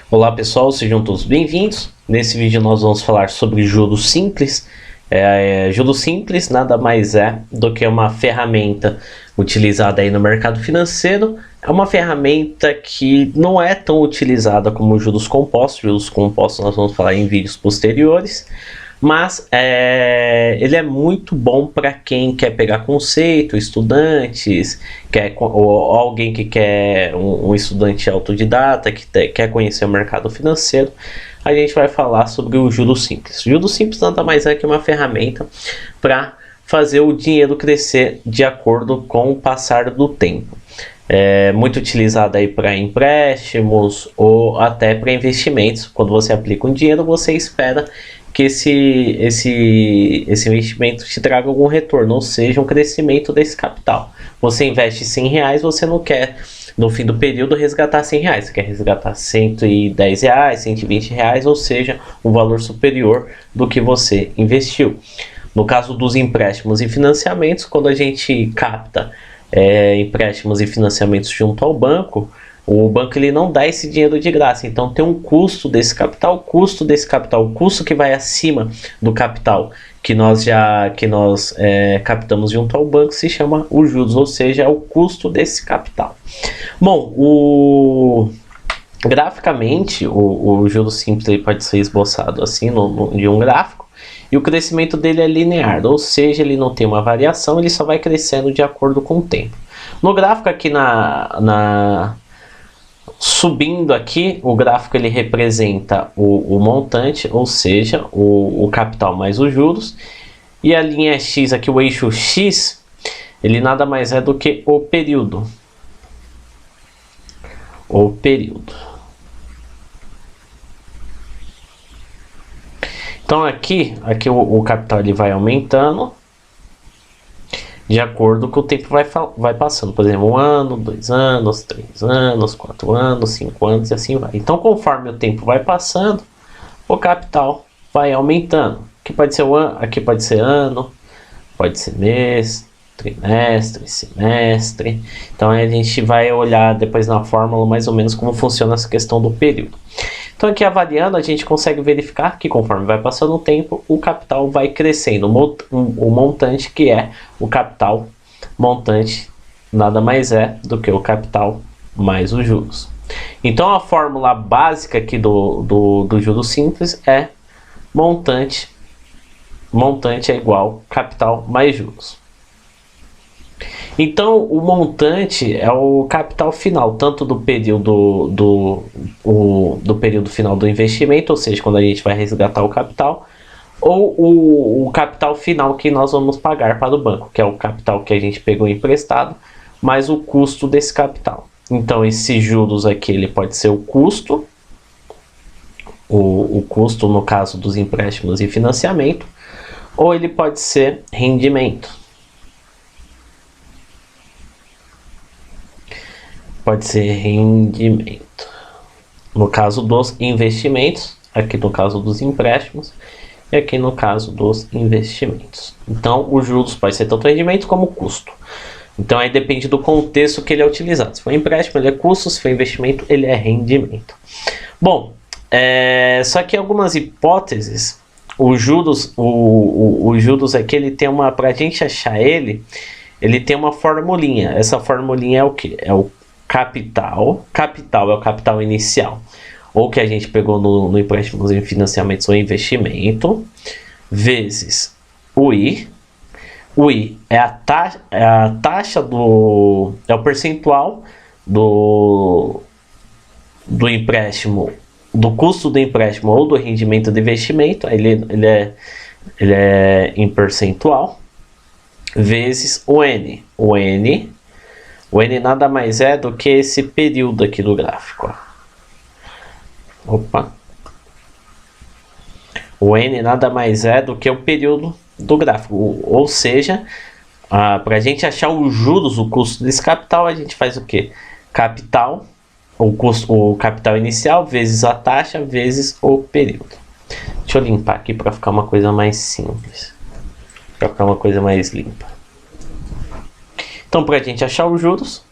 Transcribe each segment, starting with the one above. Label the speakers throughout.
Speaker 1: Olá pessoal, sejam todos bem-vindos. Nesse vídeo nós vamos falar sobre juros simples. Juros simples nada mais é do que uma ferramenta utilizada aí no mercado financeiro. É uma ferramenta que não é tão utilizada como juros compostos. Juros compostos nós vamos falar em vídeos posteriores. Mas ele é muito bom para quem quer pegar conceito, estudantes, ou alguém que quer um estudante autodidata, que quer conhecer o mercado financeiro. A gente vai falar sobre o juros simples. O juros simples nada mais é que uma ferramenta para fazer o dinheiro crescer de acordo com o passar do tempo. É muito utilizada aí para empréstimos ou até para investimentos. Quando você aplica um dinheiro, você espera que esse investimento te traga algum retorno, ou seja, um crescimento desse capital. Você investe R$100, você não quer, no fim do período, resgatar R$100. Você quer resgatar R$110, R$120, ou seja, um valor superior do que você investiu. No caso dos empréstimos e financiamentos, quando a gente capta empréstimos e financiamentos junto ao banco, o banco ele não dá esse dinheiro de graça, então tem um custo desse capital, o custo que vai acima do capital que nós captamos junto ao banco se chama os juros, ou seja, é o custo desse capital. Bom, graficamente o juro simples ele pode ser esboçado assim de um gráfico, e o crescimento dele é linear, ou seja, ele não tem uma variação, ele só vai crescendo de acordo com o tempo. No gráfico aqui subindo aqui, o gráfico ele representa o montante, ou seja, o capital mais os juros, e a linha X aqui, o eixo X, ele nada mais é do que o período. Então aqui o capital ele vai aumentando de acordo com o tempo vai passando. Por exemplo, 1 ano, 2 anos, 3 anos, 4 anos, 5 anos e assim vai. Então, conforme o tempo vai passando, o capital vai aumentando. Aqui pode ser ano, pode ser mês, trimestre, semestre. Então, a gente vai olhar depois na fórmula mais ou menos como funciona essa questão do período. Então, aqui avaliando, a gente consegue verificar que conforme vai passando o tempo, o capital vai crescendo. O montante que é o capital montante nada mais é do que o capital mais os juros. Então, a fórmula básica aqui do juros simples é montante é igual capital mais juros. Então, o montante é o capital final, tanto do período do período final do investimento, ou seja, quando a gente vai resgatar o capital, ou o capital final que nós vamos pagar para o banco, que é o capital que a gente pegou emprestado, mais o custo desse capital. Então, esses juros aqui, ele pode ser o custo, o custo no caso dos empréstimos e financiamento, ou ele pode ser rendimento. Pode ser rendimento. No caso dos investimentos, aqui no caso dos empréstimos, e aqui no caso dos investimentos. Então, os juros pode ser tanto rendimento como custo. Então, aí depende do contexto que ele é utilizado. Se for empréstimo, ele é custo, se for investimento, ele é rendimento. Bom, só que em algumas hipóteses, os juros aqui, ele tem uma, para a gente achar ele tem uma formulinha. Essa formulinha é o que? É o capital é o capital inicial, ou que a gente pegou no empréstimo em financiamentos ou investimento, vezes o I. O I é a taxa é o percentual do empréstimo, do custo do empréstimo ou do rendimento do investimento, ele é em percentual, vezes o N. O N nada mais é do que esse período aqui do gráfico. O N nada mais é do que o período do gráfico. Ou seja, para a gente achar os juros, o custo desse capital, a gente faz o quê? Capital, o capital inicial, vezes a taxa, vezes o período. Deixa eu limpar aqui para ficar uma coisa mais simples. Para ficar uma coisa mais limpa. Então, para a gente achar os juros,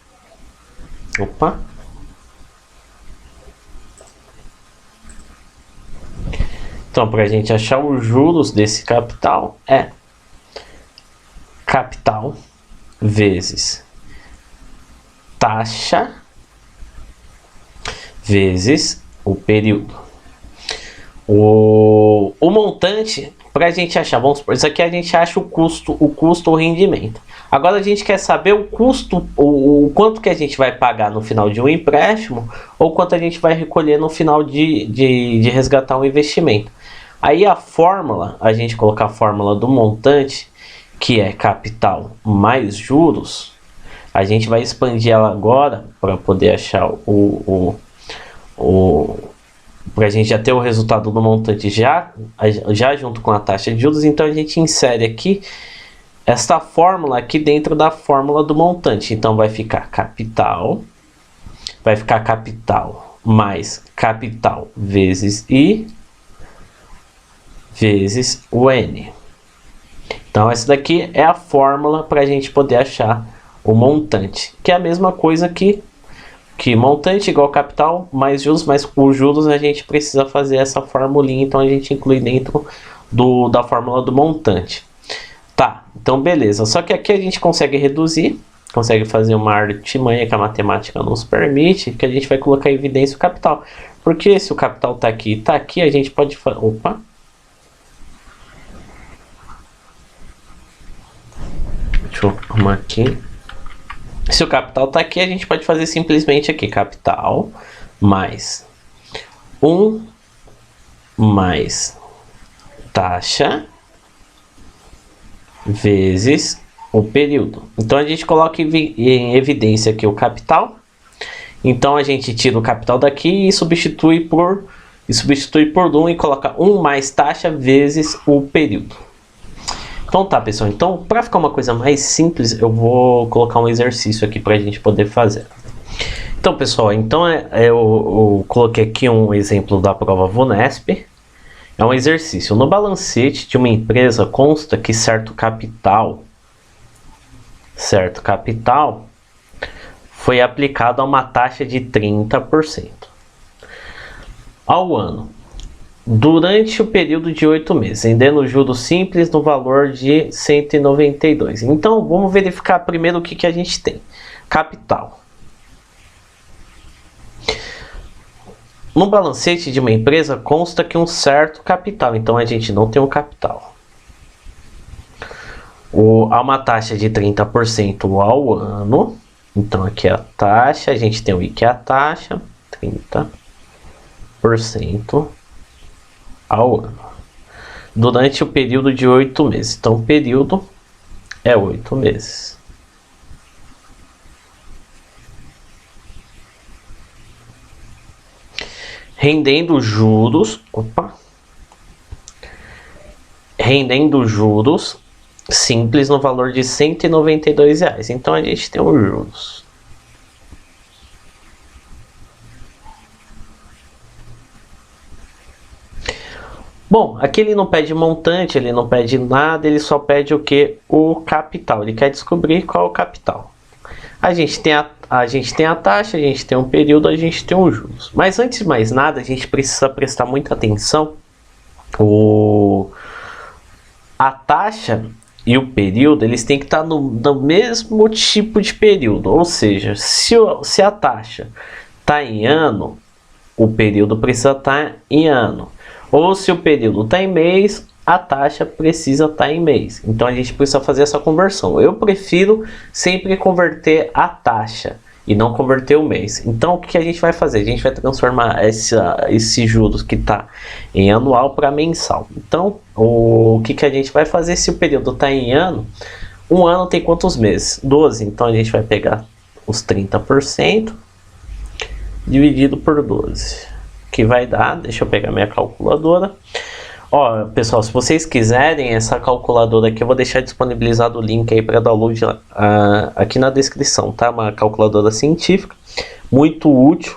Speaker 1: Então, para a gente achar os juros desse capital, é capital vezes taxa vezes o período. O montante, para a gente achar, vamos supor, isso aqui a gente acha o custo ou rendimento. Agora a gente quer saber o custo, o quanto que a gente vai pagar no final de um empréstimo ou quanto a gente vai recolher no final de resgatar um investimento. Aí a fórmula, a gente colocar a fórmula do montante, que é capital mais juros, a gente vai expandir ela agora para poder achar para a gente já ter o resultado do montante já junto com a taxa de juros. Então a gente insere aqui esta fórmula aqui dentro da fórmula do montante. Então vai ficar capital mais capital vezes I vezes o N. Então essa daqui é a fórmula para a gente poder achar o montante, que é a mesma coisa que montante igual capital mais juros, mas os juros a gente precisa fazer essa formulinha, então a gente inclui dentro da fórmula do montante. Tá, então beleza, só que aqui a gente consegue reduzir, consegue fazer uma artimanha que a matemática nos permite, que a gente vai colocar em evidência o capital, porque se o capital tá aqui e tá aqui, a gente pode fazer, opa, deixa eu arrumar aqui. Se o capital está aqui, a gente pode fazer simplesmente aqui, capital mais 1 mais taxa vezes o período. Então a gente coloca em evidência aqui o capital. Então a gente tira o capital daqui e substitui por 1 e coloca 1 mais taxa vezes o período. Então tá, pessoal, então para ficar uma coisa mais simples, eu vou colocar um exercício aqui para a gente poder fazer. Então pessoal, então eu coloquei aqui um exemplo da prova VUNESP. É um exercício. No balancete de uma empresa consta que certo capital foi aplicado a uma taxa de 30% ao ano, durante o período de 8 meses, rendendo juros simples no valor de 192. Então, vamos verificar primeiro o que a gente tem. Capital. No balancete de uma empresa consta que um certo capital. Então, a gente não tem um capital. Há uma taxa de 30% ao ano. Então, aqui é a taxa. A gente tem o I, que é a taxa. 30% ao ano, durante o período de 8 meses. Então, o período é 8 meses. Rendendo juros, rendendo juros simples no valor de R$192. Então, a gente tem os juros. Bom, aqui ele não pede montante, ele não pede nada, ele só pede o que? O capital. Ele quer descobrir qual é o capital. A gente tem a taxa, a gente tem um período, a gente tem os juros. Mas antes de mais nada, a gente precisa prestar muita atenção. A taxa e o período, eles têm que estar no mesmo tipo de período. Ou seja, se a taxa está em ano, o período precisa estar em ano. Ou se o período está em mês, a taxa precisa estar em mês. Então a gente precisa fazer essa conversão. Eu prefiro sempre converter a taxa e não converter o mês. Então o que a gente vai fazer? A gente vai transformar esse juros que está em anual para mensal. Então o que a gente vai fazer? Se o período está em ano, um ano tem quantos meses? 12. Então a gente vai pegar os 30% dividido por 12. Que vai dar, deixa eu pegar minha calculadora. Ó, pessoal, se vocês quiserem essa calculadora aqui, eu vou deixar disponibilizado o link aí para download aqui na descrição, tá? Uma calculadora científica, muito útil,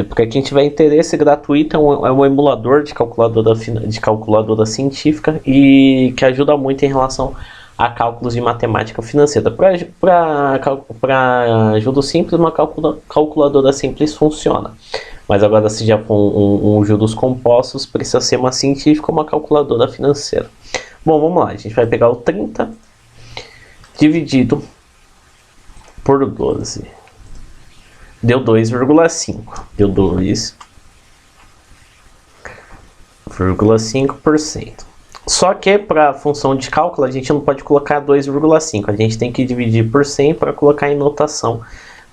Speaker 1: para quem tiver interesse, gratuita, é um emulador de calculadora científica e que ajuda muito em relação a cálculos de matemática financeira. Para juros simples, uma calculadora simples funciona. Mas agora, se já for um juros compostos, precisa ser uma científica ou uma calculadora financeira. Bom, vamos lá. A gente vai pegar o 30 dividido por 12. Deu 2,5. Deu 2,5%. Só que para a função de cálculo a gente não pode colocar 2,5. A gente tem que dividir por 100 para colocar em notação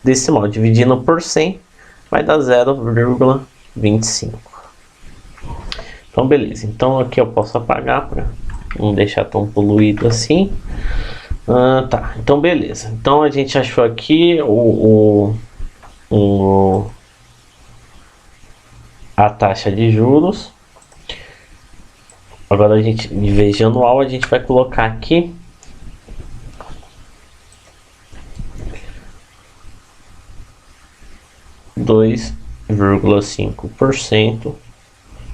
Speaker 1: decimal. Dividindo por 100 vai dar 0,25. Então beleza. Então aqui eu posso apagar para não deixar tão poluído assim. Tá. Então beleza. Então a gente achou aqui a taxa de juros. Agora a gente, em vez de anual, a gente vai colocar aqui (2,5%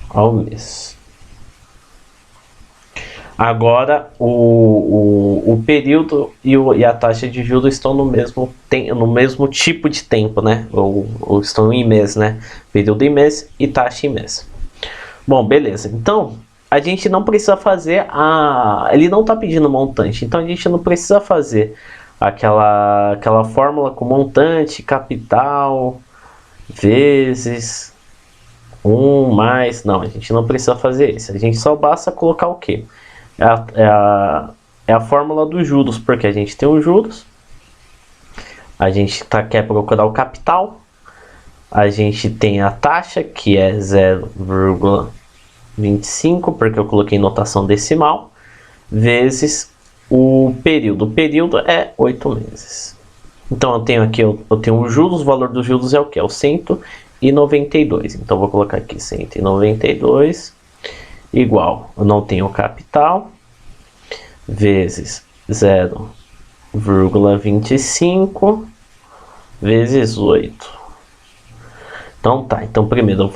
Speaker 1: ao mês). Agora o período e a taxa de juros estão no mesmo tipo de tempo, né? Ou estão em mês, né? Período em mês e taxa em mês. Bom, beleza. Então a gente não precisa fazer ele não está pedindo montante, então a gente não precisa fazer aquela fórmula com montante, capital, vezes 1 mais. Não, a gente não precisa fazer isso. A gente só basta colocar o quê? É a fórmula dos juros, porque a gente tem os juros, a gente quer procurar o capital, a gente tem a taxa, que é 0,25, porque eu coloquei notação decimal, vezes o período. O período é 8 meses. Então eu tenho aqui, eu tenho os juros, o valor dos juros é o que? É o 192. Então eu vou colocar aqui 192 igual, eu não tenho capital, vezes 0,25 vezes 8. Então tá, então primeiro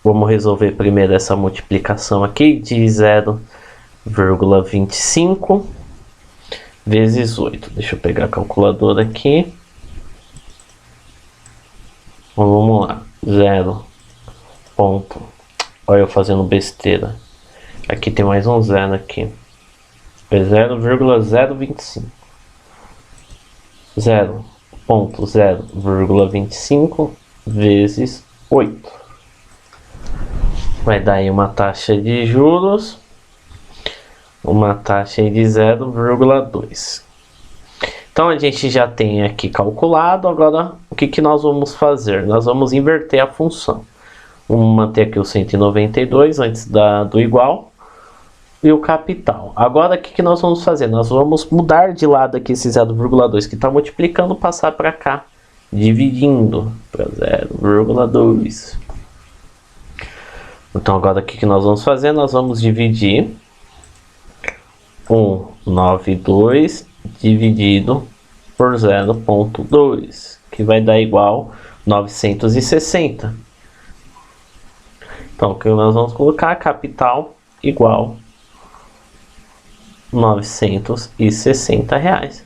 Speaker 1: vamos resolver primeiro essa multiplicação aqui de 0,25 vezes 8. Deixa eu pegar a calculadora aqui. Vamos lá, 0. Olha eu fazendo besteira. Aqui tem mais um zero aqui. É 0,025. 0,025 vezes 8. Vai dar aí uma taxa de juros. Uma taxa de 0,2. Então a gente já tem aqui calculado. Agora o que nós vamos fazer? Nós vamos inverter a função. Vamos manter aqui o 192 antes do igual e o capital. Agora o que nós vamos fazer? Nós vamos mudar de lado aqui esse 0,2 que está multiplicando, passar para cá, dividindo para 0,2. Então agora o que nós vamos fazer? Nós vamos dividir 192 dividido por 0,2, que vai dar igual 960. Então, o que nós vamos colocar? Capital igual R$960.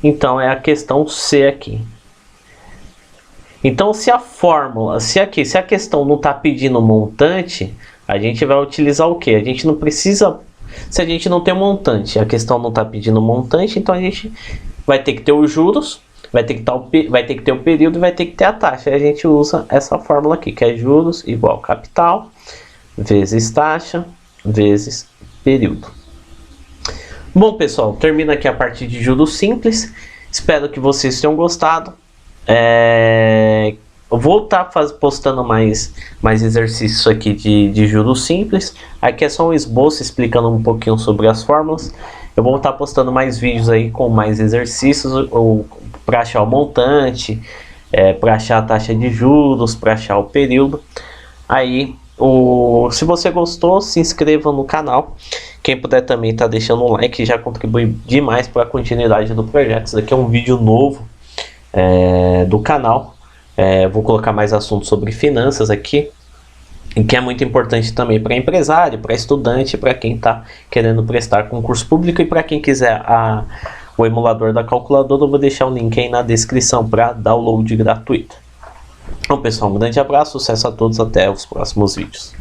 Speaker 1: Então, é a questão C aqui. Então, se a questão não está pedindo montante, a gente vai utilizar o quê? A gente não precisa, se a gente não tem montante, a questão não está pedindo montante, então a gente vai ter que ter os juros, vai ter que ter o período e vai ter que ter a taxa. E a gente usa essa fórmula aqui, que é juros igual capital vezes taxa vezes período. Bom, pessoal, termina aqui a parte de juros simples. Espero que vocês tenham gostado. Eu vou estar postando mais exercícios aqui de juros simples. Aqui é só um esboço explicando um pouquinho sobre as fórmulas. Eu vou estar postando mais vídeos aí com mais exercícios, ou para achar o montante, para achar a taxa de juros, para achar o período. Aí, se você gostou, se inscreva no canal. Quem puder também tá deixando um like, já contribui demais para a continuidade do projeto. Isso daqui é um vídeo novo do canal. Vou colocar mais assuntos sobre finanças aqui. e que é muito importante também para empresário, para estudante, para quem está querendo prestar concurso público e para quem quiser o emulador da calculadora. Eu vou deixar o link aí na descrição para download gratuito. Então pessoal, um grande abraço, sucesso a todos, até os próximos vídeos.